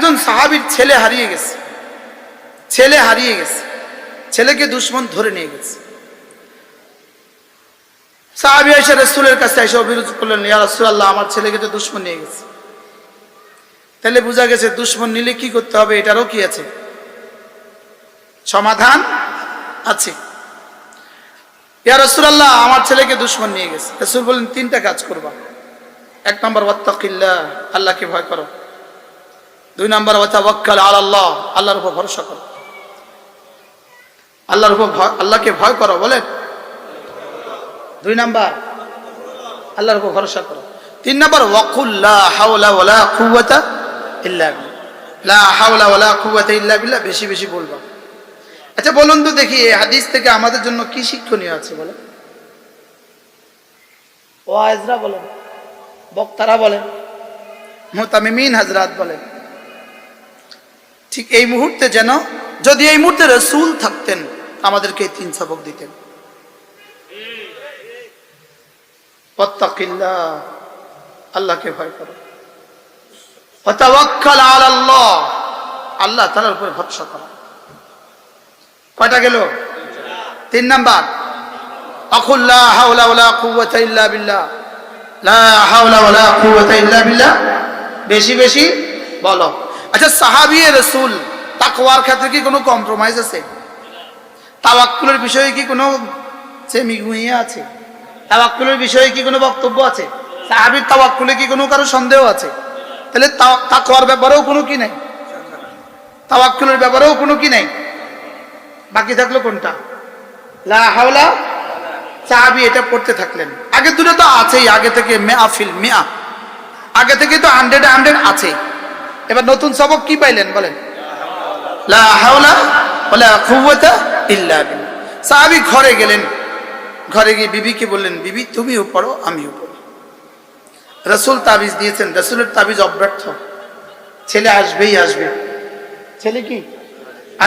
একজন সাহাবীর ছেলে হারিয়ে গেছে, ছেলেকে দুশমন ধরে নিয়ে গেছে। সাহাবী এসে রাসূলের কাছে এসে অভিযোগ করলেন, ইয়া রাসূলুল্লাহ, আমার ছেলেকে তো দুশমন নিয়ে গেছে। তাহলে বোঝা গেছে দুশমন নিলে কি করতে হবে, এটারও কি আছে, সমাধান আছে। ইয়া রাসূলুল্লাহ, আমার ছেলেকে দুশমন নিয়ে গেছে। রাসূল বলেন, তিনটা কাজ করবা। এক নম্বর ওয়াত্তাকিল্লাহ, আল্লাহকে ভয় করো। দুই নম্বর ওয়াতাওয়াক্কাল আলাল্লাহ, আল্লাহর উপর ভরসা করো। আল্লাহর উপর আল্লাহকে ভয় করো, বলেন। দুই নম্বর আল্লাহর উপর ভরসা করো। তিন নম্বর ওয়াকুল লা হাওলা ওয়ালা কুওয়াতা ইল্লা বিল্লাহ, লা হাওলা ওয়ালা কুওয়াতা ইল্লা বিল্লাহ, বেশি বেশি বলবা। আচ্ছা বলুন তো দেখি, এই হাদিস থেকে আমাদের জন্য কি শিক্ষণীয় আছে বলেন? ওয়াইজরা বলেন, বক্তারা বলেন, মুতামিমিন হযরত বলেন। ঠিক এই মুহূর্তে যেন, যদি এই মুহূর্তে রাসূল থাকতেন, আমাদেরকে তিন সবক দিতেন। ওয়াত্তাকিল্লাহ, আল্লাহকে ভয় করো। ওয়াতাওয়াক্কাল আলাল্লাহ, আল্লাহ তাআলার উপর ভরসা করো। কয়টা গেল? তিন নাম্বার আকুল লা হাওলা ওয়ালা কুওয়াতা ইল্লা বিল্লাহ, লা হাওলা ওয়ালা কুওয়াতা ইল্লা বিল্লাহ, বেশি বেশি বলো। আচ্ছা, সাহাবী রাসূল তাকওয়ার ক্ষেত্রে কি কোনো কম্প্রোমাইজ আছে? তাওয়াক্কুলের বিষয়ে কি কোনো সেমিগুইয়া আছে? তাওয়াক্কুলের বিষয়ে কি কোনো বক্তব্য আছে? সাহাবীর তাওয়াক্কুলে কি কোনো কারো সন্দেহ আছে? তাহলে তাকওয়ার ব্যাপারেও কোনো কি নাই, তাওয়াক্কুলের ব্যাপারেও কোনো কি নাই। বাকি থাকলো কোনটা? লা হাওলা। সাহাবী এটা পড়তে থাকলেন। আগে দুটো তো আছেই, আগে থেকে মেআফিল মেআ, আগে থেকে তো 100 আছে। এবার নতুন সবক কি পাইলেন বলেন? লা হাওলা ওয়ালা কুওয়াতা ইল্লা বিল্লাহ। সাহাবী ঘরে গেলেন, ঘরে গিয়ে বিবিকে বললেন, বিবি তুমিও পড়ো, আমিও পড়ি। রাসূল তাবিজ দিয়েছেন, রাসূলের তাবিজ অব্যর্থ। ছেলে আসবেই আসবে, ছেলে কি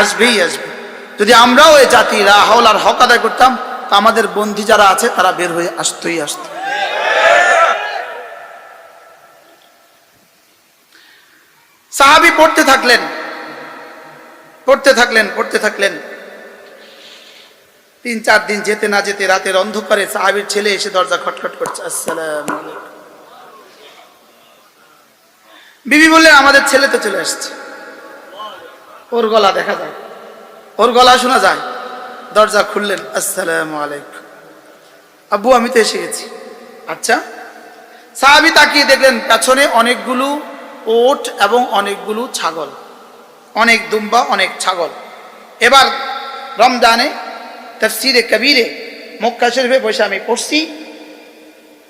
আসবেই আসবে। যদি আমরাও এই জাতি লা হাওলার হক আদায় করতাম, তো আমাদের বন্ধু যারা আছে তারা বের হয়ে আসতোই আসতো। সাহাবী পড়তে থাকলেন, পড়তে থাকলেন, পড়তে থাকলেন। 3-4 দিন যেতে না যেতে রাতের অন্ধকারে সাহাবীর ছেলে এসে দরজা খটখট করছে, আসসালামু আলাইকুম। বিবি বললেন, আমাদের ছেলে তো চলে আসছে। ওর গলা দেখা যায়, ওর গলা শোনা যায়। দরজা খুললেন, আসসালামু আলাইকুম। আব্বু, আমি তো এসে গেছি। আচ্ছা। সাহাবী তাকিয়ে দেখলেন পেছনে অনেকগুলো ওট এবং অনেকগুলো ছাগল, অনেক দুম্বা, অনেক ছাগল। এবার রমজানে তাফসীরে কবীরে মক্কা শরীফে বসে আমি পড়ছি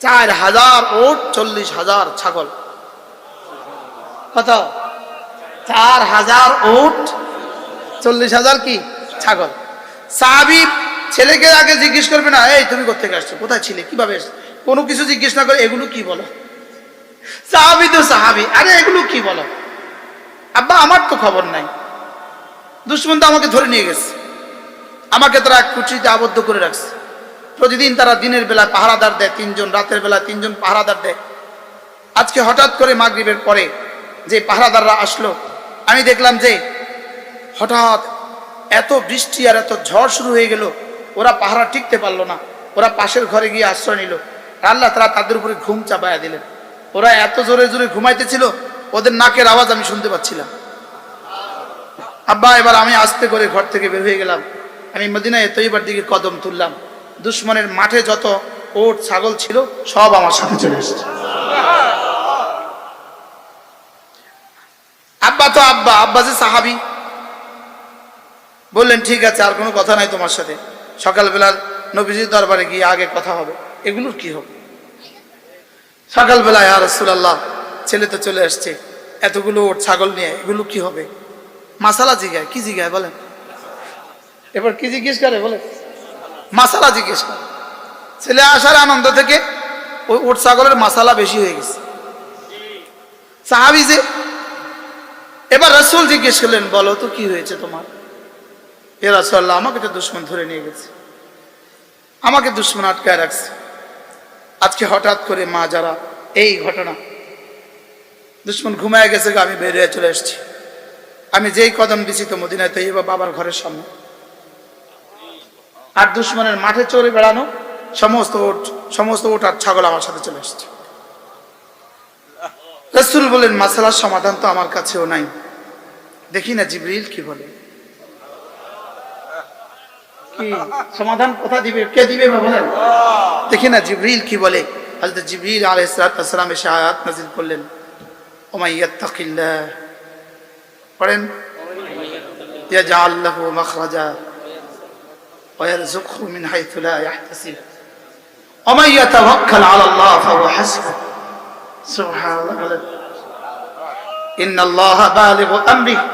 4000 ওট, 40,000 ছাগল। কত? 4000 ওট, 40,000 কি ছাগল। সাহাবী ছেলেকে আগে জিজ্ঞেস করবে না, এই তুমি কোথা থেকে আসছো, কোথায় ছিলে, কিভাবে এসছো, কোনো কিছু জিজ্ঞেস না করে এগুলো কি বলো। সাহাবী তো সাহাবী, আরে এগুলো কি বলো। আব্বা, আমার তো খবর নাই, দুশমন তো আমাকে ধরে নিয়ে গেছে, আমাকে তারা এক কুঠিতে আবদ্ধ করে রাখছে। প্রতিদিন তারা দিনের বেলা পাহারাদার দেয় 3 জন, রাতের বেলা 3 জন পাহারাদার দেয়। আজকে হঠাৎ করে মাগরিবের পরে যে পাহারাদাররা আসলো, আমি দেখলাম যে হঠাৎ এত বৃষ্টি আর এত ঝড় শুরু হয়ে গেল, ওরা পাহারা টিকতে পারলো না। ওরা পাশের ঘরে গিয়ে আশ্রয় নিল। আল্লাহ তাআলা তাদের উপরে ঘুম চাপায়া দিলেন। ওরা এত জোরে জোরে ঘুমাইতেছিল, ওদের নাকের আওয়াজ আমি শুনতে পাচ্ছিলাম। আব্বা, এবার আমি আস্তে করে ঘর থেকে বের হয়ে গেলাম। আমি মদিনায়ে তৈয়বার দিকে কদম তুললাম। দুশমনের মাঠে যত ওট ছাগল ছিল সব আমার সাথে চলে এসেছে। আব্বা তো আব্বা, আব্বা যে সাহাবী, বললেন ঠিক আছে, আর কোনো কথা নাই তোমার সাথে, সকালবেলা নবীজির দরবারে গিয়ে আগে কথা হবে। এগুলোর কি হবে? সকালবেলা, ইয়া রাসূলুল্লাহ, ছেলে তো চলে আসছে, এতগুলো ওট ছাগল নিয়ে এগুলো কি হবে? মাসালা জিজ্ঞায়। কি জিজ্ঞায় বলেন? এবার কি জিজ্ঞেস করে বলে? মাসালা জিজ্ঞেস করে। ছেলে আসার আনন্দ থেকে ওই ওট ছাগলের মাসালা বেশি হয়ে গেছে। সাহাবী যে, এবার রাসূল জিজ্ঞেস করলেন, বলো তো কি হয়েছে তোমার? ইয়া রাসূলুল্লাহ, আমাকে তো দুশমন ধরে নিয়ে গেছে, আমাকে দুশমন আটকায় রাখছে। আজকে হঠাৎ করে মা যারা, এই ঘটনা, দুশমন ঘুমায় গেছে, আমি বের হয়ে চলে এসেছি। আমি যেই কদম দিছি তো মদিনায় তৈয়বা বাবার ঘরের সামনে, আর দুশ্মনের মাঠে চড়ে বেড়ানো সমস্ত উট আর ছাগল আমার সাথে চলে এসছে। রাসূল বলেন মাসালার সমাধান তো আমার কাছেও নাই, দেখি না জিবরিল কি বলে, কি সমাধান কোথা দিবে, কে দিবে বলেন, দেখি না জিবরিল কি বলে। হযরত জিবরিল আলাইহিস সালাম এসে আয়াত নাযিল করলেন, ওমাই ইয়াত্তাকিল্লাহ, পড়েন, ইয়াজআল লাহু মাখরাজা ওয়া ইয়ারযুকহু মিন হাইথু লা ইয়াহতাসিব ওমাই ইয়াতাওয়াক্কাল আলাল্লাহ ফাহুয়া হাসবুহ। সুবহানাল্লাহ, ইন্নাল্লাহা বালিগু আমরিহি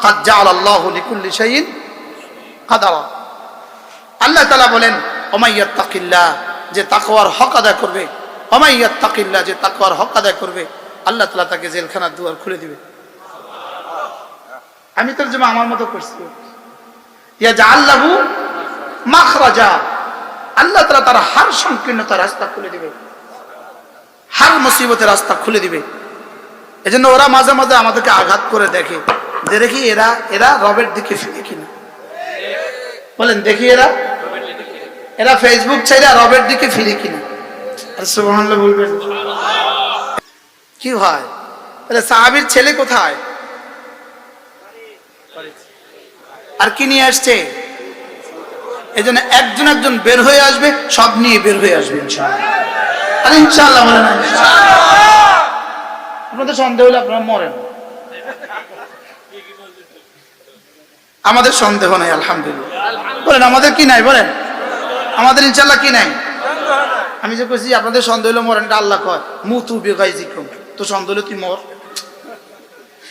ক্বাদ জাআলাল্লাহু লিকুল্লি শাইইন কাদারা। আল্লাহ তাআলা বলেন ওমাই ইয়াত্তাকিল্লাহ, যে তাকওয়ার হক আদায় করবে, ওমাই ইয়াত্তাকিল্লাহ, যে তাকওয়ার হক আদায় করবে, আল্লাহ তাআলা তাকে জেলখানার দুয়ার খুলে দিবে। আমি তরজমা আমার মতো করছি, ইয়াজআল লাহু মাখরাজা, আল্লাহ তাআলা তার হার সংকীর্ণতার রাস্তা খুলে দিবে, হার মুসিবতের রাস্তা খুলে দিবে। এজন্য ওরা মাঝে মাঝে আমাদেরকে আঘাত করে দেখে, যে দেখি এরা রবের দিকে ফিরে কিনা, বলেন দেখি এরা ফেসবুক ছেড়ে রবের দিকে ফিরে কিনা। আর সুবহানাল্লাহ বলবেন, কি হয় তাহলে সাহাবীর ছেলে কোথায়, আর কি নিয়ে আসছে? এই জন্য একজন বের হয়ে আসবে, সব নিয়ে বের হয়ে আসবে ইনশাআল্লাহ। আর ইনশাআল্লাহ বলে না, আপনাদের সন্দেহ হলে আপনারা মরেন, আমাদের সন্দেহ নাই আলহামদুলিল্লাহ। বলেন আমাদের কি নাই, বলেন আমাদের ইনশাআল্লাহ কি নাই। আমি যে কইছি আপনাদের সন্দেহ হলে মরেন, এটা আল্লাহ কয় মুতু বিগাইজিকুম, তো সন্দেহ হলে তুই মর।